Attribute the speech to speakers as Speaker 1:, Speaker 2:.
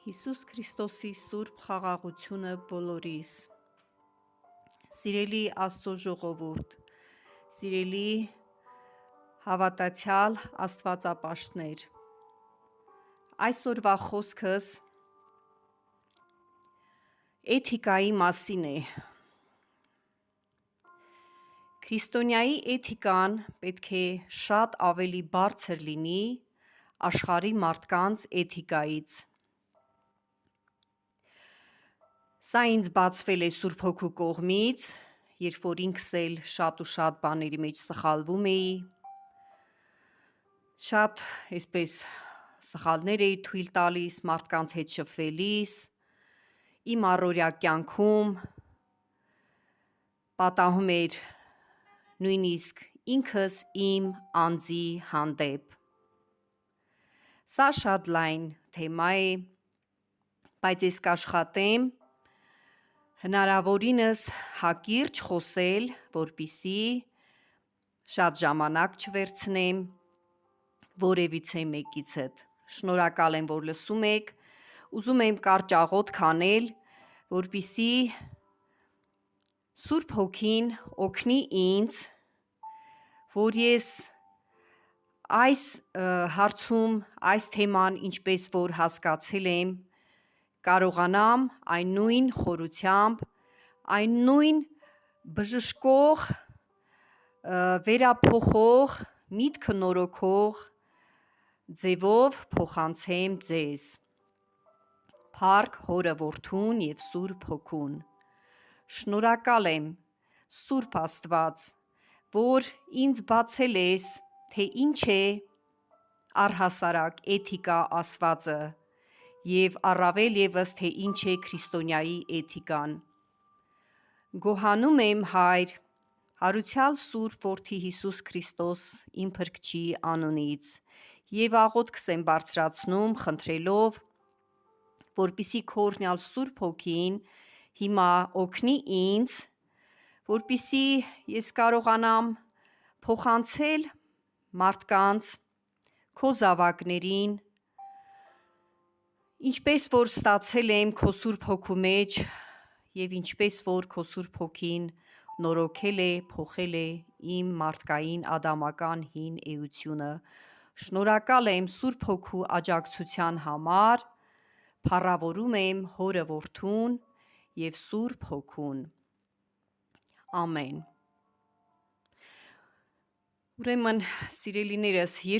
Speaker 1: Հիսուս Քրիստոսի սուրբ խաղաղությունը բոլորիս։ Սիրելի Աստծո ժողովուրդ, սիրելի հավատացյալ աստվածապաշտներ, այսօրվա խոսքս էթիկայի մասին է։ Քրիստոնյայի էթիկան պետք է շատ ավելի բարձր լինի աշխարհի մարդկանց էթիկայից։ Սա ինձ բացվել է Սուրբ Հոգու կողմից, երբ որ ինքս էլ շատ ու շատ բաների մեջ սխալվում էի, շատ այսպես սխալներ էի թույլ տալիս մարդկանց հետ շփվելիս, իմ առօրյա կյանքում պատահում էր նույնիսկ ինքս իմ անձի հանդեպ։ Սա շատ լայն թեմա է, բայց ես կաշխատեմ հնարավորինս հակիրճ խոսել, որպեսզի շատ ժամանակ չվերցնեմ որևիցե մեկից հետ։ Շնորհակալ եմ, որ լսում եք, ուզում եմ կարճ աղոթք անել, որպեսզի Սուրբ Հոգին օգնի ինձ, որ ես այս հարցում, այս թեման ինչպես որ հասկացել եմ, կարողանամ այն նույն խորությամբ, այն նույն բժշկող, վերափոխող, միտքը նորոգող ձևով փոխանցեմ ձեզ։ Փառք Հորը, Որդուն և Սուրբ Հոգուն։ Շնորհակալ եմ, Սուրբ Աստված, որ ինձ բացել ես, թե ինչ է առհասարակ էթիկա ասվածը և առավել ևս, թե ինչ է քրիստոնյայի էթիկան։ Գոհանում եմ Հայր, հարության Սուրբ Որդի Հիսուս Քրիստոս իմ Փրկչի անունից և աղոթքս եմ բարձրացնում խնդրելով, որպեսզի քո օրհնյալ Սուրբ Հոգին հիմա օգնի ինձ, որպեսզի ես կարողանամ փոխանցել մարդկանց, քո զավակներին, ինչպես որ ստացել եմ քո Սուրբ Հոգու մեջ և ինչպես որ քո Սուրբ Հոգին նորոգել է, փոխել է իմ մարդկային ադամական հին էությունը։ Շնորհակալ եմ Սուրբ Հոգու աջակցության համար, փառավորում եմ Հորը, Որդուն և Սուրբ Հոգուն։ Ամեն։ Ուրեմն, սիրելիներս, երբ